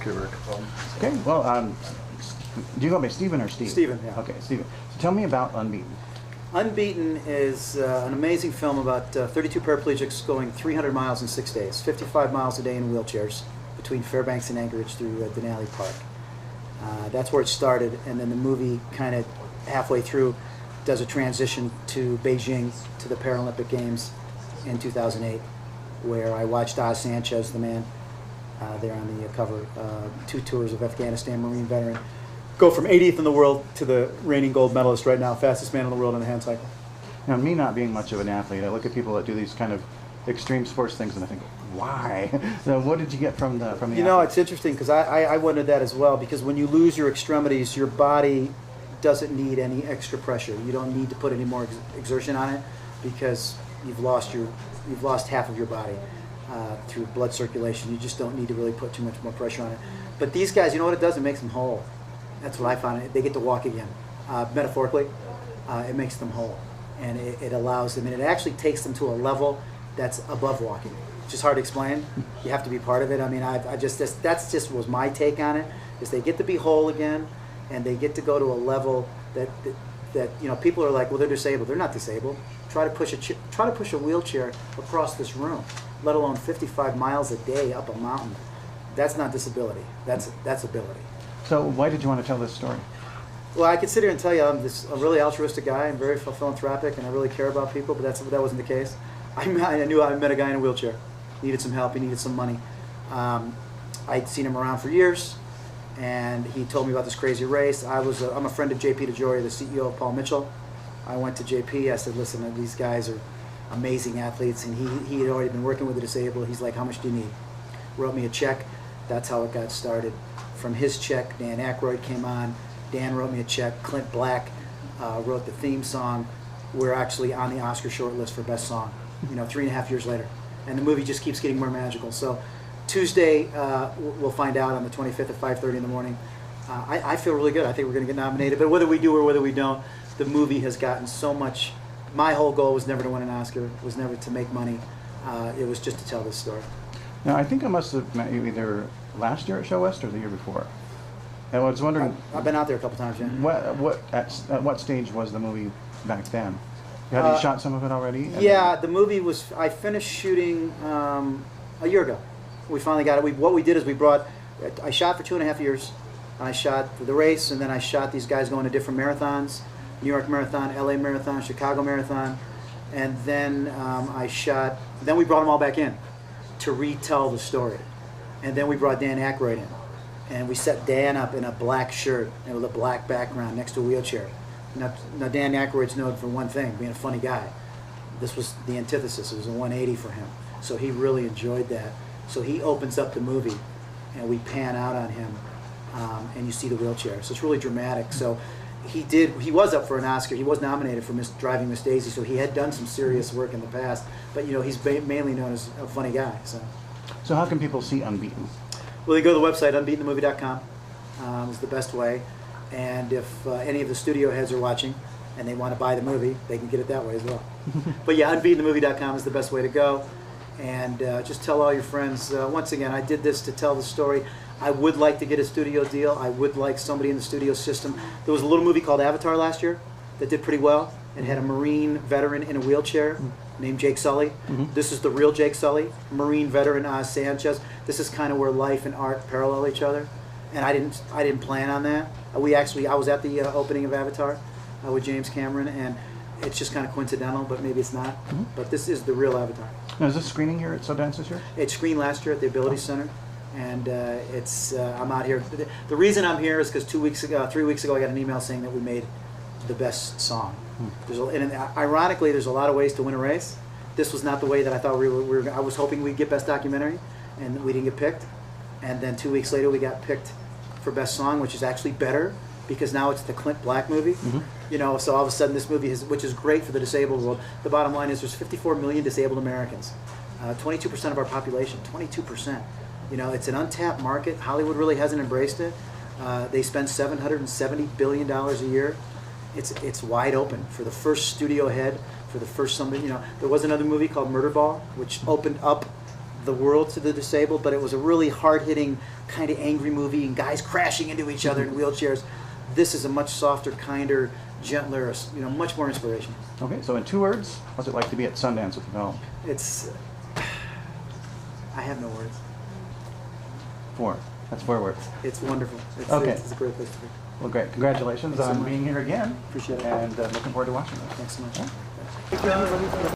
your work. Okay, well, do you go by Stephen or Steve? Stephen, yeah. Okay, Stephen. So tell me about Unbeaten. Unbeaten is an amazing film about 32 paraplegics going 300 miles in 6 days, 55 miles a day in wheelchairs between Fairbanks and Anchorage through Denali Park. That's where it started, and then the movie kind of halfway through does a transition to Beijing, to the Paralympic Games in 2008, where I watched Oz Sanchez, the man there on the cover, 2 tours of Afghanistan, Marine veteran, go from 80th in the world to the reigning gold medalist right now, fastest man in the world in the hand cycle. Now, me not being much of an athlete, I look at people that do these kind of extreme sports things and I think, why? So what did you get from the You know, it's interesting because I wondered that as well, because when you lose your extremities, your body doesn't need any extra pressure. You don't need to put any more exertion on it because you've lost half of your body through blood circulation. You just don't need to really put too much more pressure on it. But these guys, you know what it does? It makes them whole. That's what I found. They get to walk again. Metaphorically, it makes them whole. And it allows them, and it actually takes them to a level that's above walking. It's just hard to explain. You have to be part of it. I mean, that's just was my take on it, is they get to be whole again, and they get to go to a level that you know, people are like, well, they're disabled. They're not disabled. Try to push a wheelchair across this room, let alone 55 miles a day up a mountain. That's not disability. That's ability. So why did you want to tell this story? Well, I could sit here and tell you I'm a really altruistic guy. I'm very philanthropic, and I really care about people, but that wasn't the case. I knew I met a guy in a wheelchair. Needed some help. He needed some money. I'd seen him around for years, and he told me about this crazy race. I'm a friend of JP DeJoria, the CEO of Paul Mitchell. I went to JP. I said, listen, these guys are amazing athletes, and he had already been working with the disabled. He's like, how much do you need? Wrote me a check. That's how it got started. From his check, Dan Aykroyd came on. Dan wrote me a check. Clint Black wrote the theme song. We're actually on the Oscar shortlist for Best Song, 3.5 years later. And the movie just keeps getting more magical. So Tuesday, we'll find out on the 25th at 5:30 in the morning. I feel really good. I think we're going to get nominated. But whether we do or whether we don't, the movie has gotten so much. My whole goal was never to win an Oscar, was never to make money. It was just to tell this story. Now, I think I must have met you either last year at Show West or the year before. And I was wondering... I've been out there a couple times, yeah. At what stage was the movie back then? Had you shot some of it already? Yeah, the movie was... I finished shooting a year ago. We finally got it. What we did is I shot for 2.5 years. I shot the race, and then I shot these guys going to different marathons. New York Marathon, LA Marathon, Chicago Marathon. And then then we brought them all back in to retell the story. And then we brought Dan Aykroyd in. And we set Dan up in a black shirt and with a black background next to a wheelchair. Now Dan Aykroyd's known for one thing, being a funny guy. This was the antithesis. It was a 180 for him. So he really enjoyed that. So he opens up the movie, and we pan out on him, and you see the wheelchair. So it's really dramatic. So he was up for an Oscar. He was nominated for Driving Miss Daisy, so he had done some serious work in the past. But he's mainly known as a funny guy. So how can people see Unbeaten? Well, they go to the website, unbeatenthemovie.com is the best way. And if any of the studio heads are watching and they want to buy the movie, they can get it that way as well. But yeah, unbeatenthemovie.com is the best way to go. And just tell all your friends. Once again, I did this to tell the story. I would like to get a studio deal. I would like somebody in the studio system. There was a little movie called Avatar last year that did pretty well. It had a Marine veteran in a wheelchair named Jake Sully. This is the real Jake Sully, Marine veteran Oz Sanchez. This is kind of where life and art parallel each other. And I didn't plan on that. I was at the opening of Avatar with James Cameron, and it's just kind of coincidental, but maybe it's not. But this is the real Avatar. Now, is this screening here at Sundance this year? It screened last year at the Ability Center, and I'm out here. The reason I'm here is because 3 weeks ago, I got an email saying that we made the best song. And ironically, there's a lot of ways to win a race. This was not the way that I thought we were. I was hoping we'd get Best Documentary, and we didn't get picked. And then 2 weeks later, we got picked for Best Song, which is actually better because now it's the Clint Black movie. So all of a sudden this movie which is great for the disabled world. The bottom line is there's 54 million disabled Americans, 22% of our population, 22%. It's an untapped market. Hollywood really hasn't embraced it. They spend $770 billion a year. It's wide open for the first studio head, for the first somebody. There was another movie called Murderball, which opened up the world to the disabled, but it was a really hard-hitting, kind of angry movie, and guys crashing into each other in wheelchairs. This is a much softer, kinder, gentler, much more inspirational. Okay, so in 2 words, what's it like to be at Sundance with the film? It's, I have no words. 4. That's 4 words. It's wonderful. Okay. It's a great place to be. Well, great. Congratulations Thanks so on much. being here again. Appreciate it. And looking forward to watching this. Thanks so much. Yeah. Thank you.